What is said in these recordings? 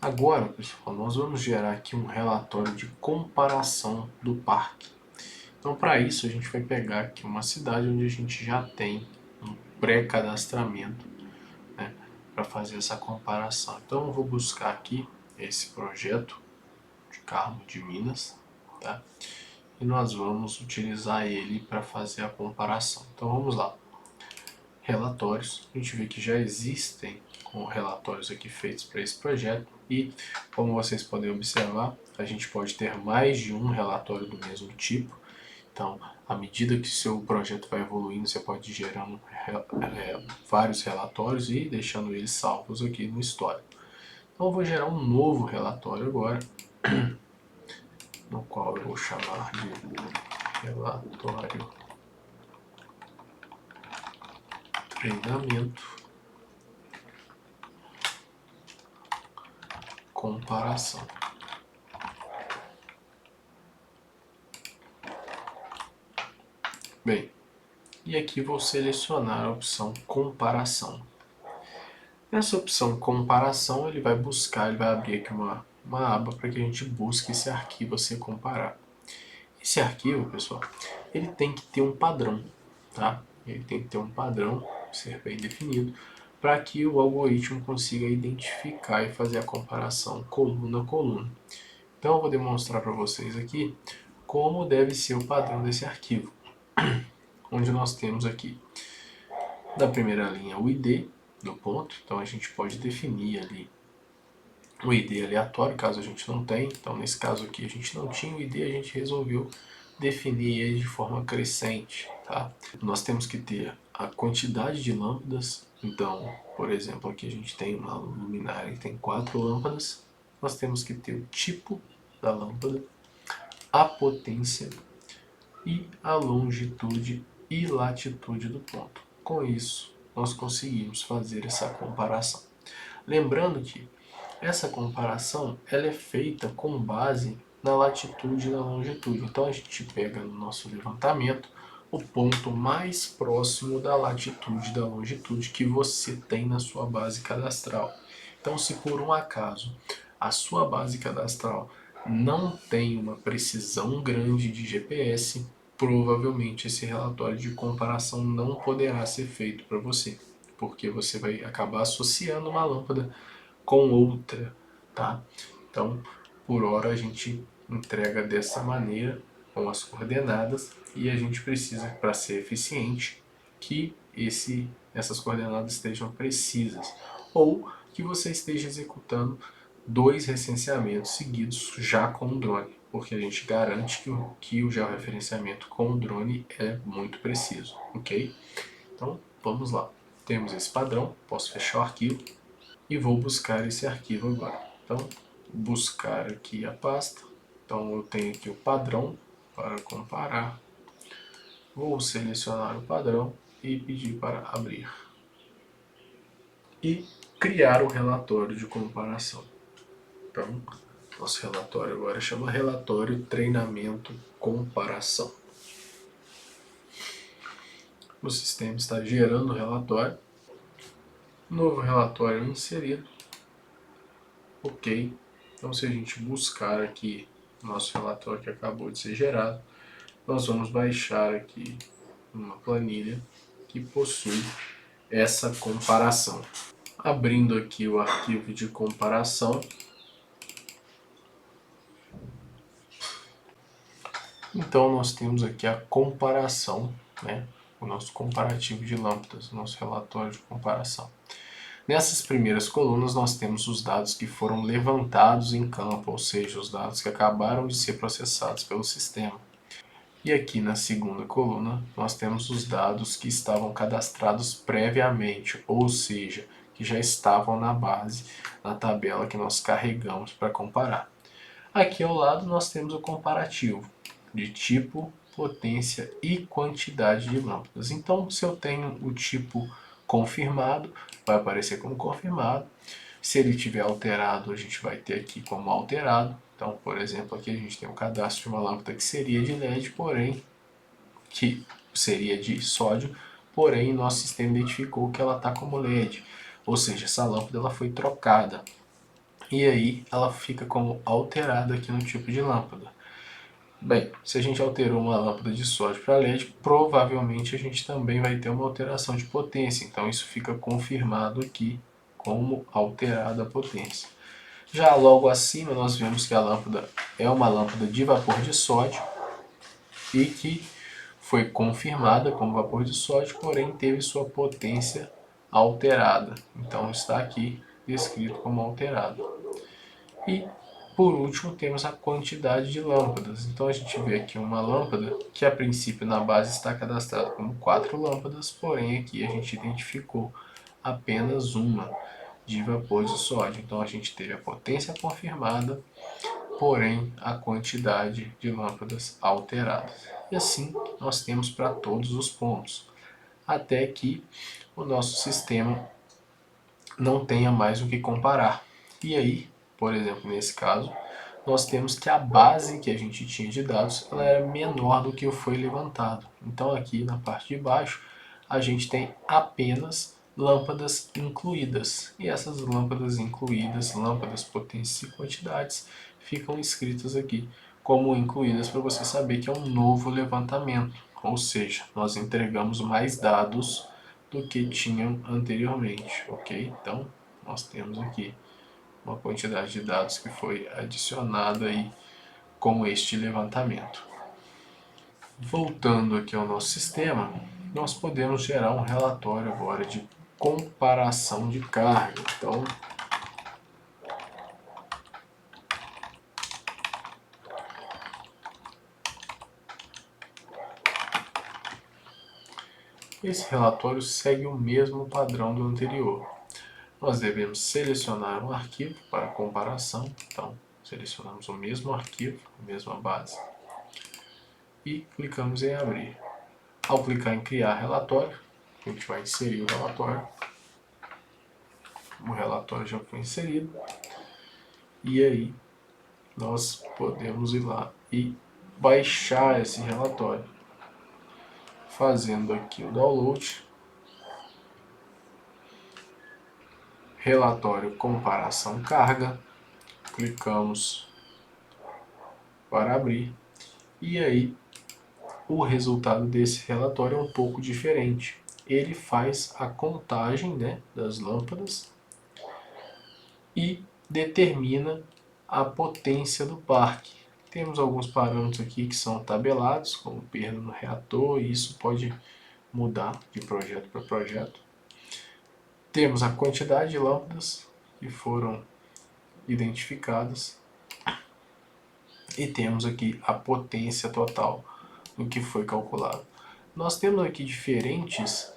Agora, pessoal, nós vamos gerar aqui um relatório de comparação do parque. Então, para isso, a gente vai pegar aqui uma cidade onde a gente já tem um pré-cadastramento, né, para fazer essa comparação. Então, eu vou buscar aqui esse projeto de Carmo de Minas, tá? E nós vamos utilizar ele para fazer a comparação. Então, vamos lá. Relatórios, a gente vê que já existem relatórios aqui feitos para esse projeto e, como vocês podem observar, a gente pode ter mais de um relatório do mesmo tipo. Então, à medida que o seu projeto vai evoluindo, você pode ir gerando vários relatórios e deixando eles salvos aqui no histórico. Então, eu vou gerar um novo relatório agora, no qual eu vou chamar de relatório treinamento comparação. Bem, e aqui vou selecionar a opção comparação. Nessa opção comparação, ele vai abrir aqui uma aba para que a gente busque esse arquivo a ser comparado. Esse arquivo, pessoal, ele tem que ter um padrão, tá? Ele tem que ter um padrão, ser bem definido, para que o algoritmo consiga identificar e fazer a comparação coluna a coluna. Então eu vou demonstrar para vocês aqui como deve ser o padrão desse arquivo, onde nós temos aqui na primeira linha o ID do ponto, então a gente pode definir ali o ID aleatório, caso a gente não tenha. Então nesse caso aqui a gente não tinha o ID, a gente resolveu definir ele de forma crescente, tá? Nós temos que ter a quantidade de lâmpadas. Então, por exemplo, aqui a gente tem uma luminária que tem 4 lâmpadas. Nós temos que ter o tipo da lâmpada, a potência e a longitude e latitude do ponto. Com isso, nós conseguimos fazer essa comparação. Lembrando que essa comparação ela é feita com base na latitude e na longitude. Então a gente pega no nosso levantamento o ponto mais próximo da latitude e da longitude que você tem na sua base cadastral. Então, se por um acaso a sua base cadastral não tem uma precisão grande de GPS, provavelmente esse relatório de comparação não poderá ser feito para você, porque você vai acabar associando uma lâmpada com outra, tá? Então, por hora a gente entrega dessa maneira, com as coordenadas, e a gente precisa, para ser eficiente, que essas coordenadas estejam precisas, ou que você esteja executando 2 recenseamentos seguidos já com o drone, porque a gente garante que o georreferenciamento com o drone é muito preciso, ok? Então, vamos lá. Temos esse padrão, posso fechar o arquivo e vou buscar esse arquivo agora. Então, buscar aqui a pasta. Então, eu tenho aqui o padrão para comparar. Vou selecionar o padrão e pedir para abrir. E criar o relatório de comparação. Então, nosso relatório agora chama relatório treinamento comparação. O sistema está gerando o relatório. Novo relatório inserido. Ok. Então, se a gente buscar aqui o nosso relatório que acabou de ser gerado, nós vamos baixar aqui uma planilha que possui essa comparação. Abrindo aqui o arquivo de comparação, então nós temos aqui a comparação, né? O nosso comparativo de lâmpadas, o nosso relatório de comparação. Nessas primeiras colunas nós temos os dados que foram levantados em campo, ou seja, os dados que acabaram de ser processados pelo sistema. E aqui na segunda coluna nós temos os dados que estavam cadastrados previamente, ou seja, que já estavam na base, na tabela que nós carregamos para comparar. Aqui ao lado nós temos o comparativo de tipo, potência e quantidade de lâmpadas. Então, se eu tenho o tipo confirmado, vai aparecer como confirmado. Se ele tiver alterado, a gente vai ter aqui como alterado. Então, por exemplo, aqui a gente tem um cadastro de uma lâmpada que seria de LED, porém, que seria de sódio, porém, nosso sistema identificou que ela está como LED. Ou seja, essa lâmpada ela foi trocada. e aí ela fica como alterada aqui no tipo de lâmpada. Bem, se a gente alterou uma lâmpada de sódio para LED, provavelmente a gente também vai ter uma alteração de potência, então isso fica confirmado aqui como alterada a potência. Já logo acima nós vemos que a lâmpada é uma lâmpada de vapor de sódio e que foi confirmada como vapor de sódio, porém teve sua potência alterada. Então está aqui descrito como alterado. E por último temos a quantidade de lâmpadas. Então a gente vê aqui uma lâmpada que a princípio na base está cadastrada como 4 lâmpadas, porém aqui a gente identificou apenas uma de vapor de sódio. Então a gente teve a potência confirmada, porém a quantidade de lâmpadas alterada. E assim nós temos para todos os pontos, até que o nosso sistema não tenha mais o que comparar. E aí, por exemplo, nesse caso, nós temos que a base que a gente tinha de dados ela era menor do que o foi levantado. Então aqui na parte de baixo a gente tem apenas lâmpadas incluídas. E essas lâmpadas incluídas, lâmpadas, potências e quantidades, ficam escritas aqui como incluídas para você saber que é um novo levantamento. Ou seja, nós entregamos mais dados do que tinham anteriormente, ok? Então, nós temos aqui uma quantidade de dados que foi adicionada aí com este levantamento. Voltando aqui ao nosso sistema, nós podemos gerar um relatório agora de comparação de carga. Então, esse relatório segue o mesmo padrão do anterior. Nós devemos selecionar um arquivo para comparação. Então, selecionamos o mesmo arquivo, a mesma base, e clicamos em abrir. Ao clicar em criar relatório, a gente vai inserir o relatório. O relatório já foi inserido. E aí nós podemos ir lá e baixar esse relatório. Fazendo aqui o download. Relatório comparação carga. Clicamos para abrir. E aí o resultado desse relatório é um pouco diferente. Ele faz a contagem, né, das lâmpadas e determina a potência do parque. Temos alguns parâmetros aqui que são tabelados, como perda no reator, e isso pode mudar de projeto para projeto. Temos a quantidade de lâmpadas que foram identificadas e temos aqui a potência total do que foi calculado. Nós temos aqui diferentes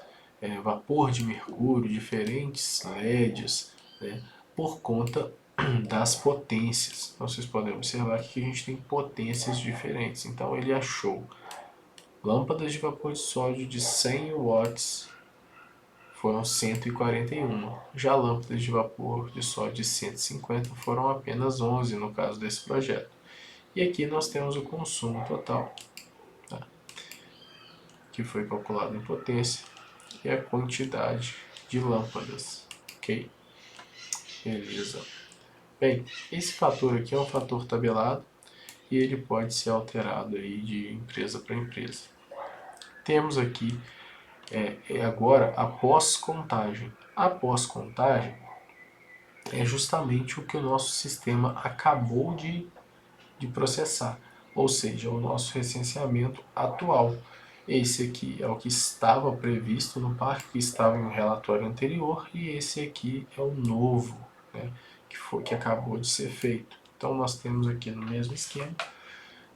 vapor de mercúrio, diferentes LEDs, né, por conta das potências. Então, vocês podem observar que a gente tem potências diferentes. Então ele achou lâmpadas de vapor de sódio de 100 watts foram 141. Já lâmpadas de vapor de sódio de 150 foram apenas 11 no caso desse projeto. E aqui nós temos o consumo total, tá, que foi calculado em potência, e a quantidade de lâmpadas, ok? Beleza. Bem, esse fator aqui é um fator tabelado e ele pode ser alterado aí de empresa para empresa. Temos aqui agora a pós-contagem. A pós-contagem é justamente o que o nosso sistema acabou de processar, ou seja, o nosso recenseamento atual. Esse aqui é o que estava previsto no parque, que estava em um relatório anterior, e esse aqui é o novo, né, que acabou de ser feito. Então nós temos aqui no mesmo esquema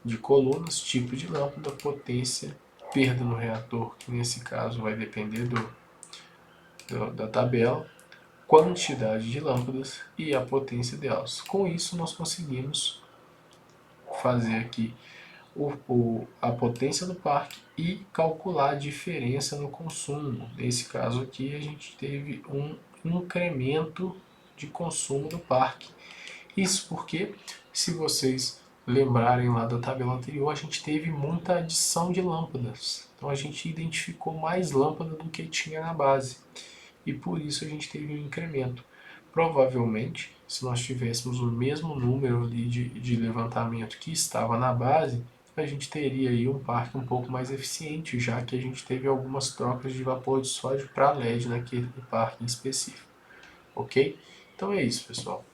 de colunas, tipo de lâmpada, potência, perda no reator, que nesse caso vai depender da tabela, quantidade de lâmpadas e a potência delas. Com isso nós conseguimos fazer aqui a potência do parque e calcular a diferença no consumo. Nesse caso aqui a gente teve um incremento de consumo do parque. Isso porque, se vocês lembrarem lá da tabela anterior, a gente teve muita adição de lâmpadas. Então a gente identificou mais lâmpada do que tinha na base. E por isso a gente teve um incremento. Provavelmente, se nós tivéssemos o mesmo número ali de levantamento que estava na base, a gente teria aí um parque um pouco mais eficiente, já que a gente teve algumas trocas de vapor de sódio para LED naquele parque em específico, ok? Então é isso, pessoal.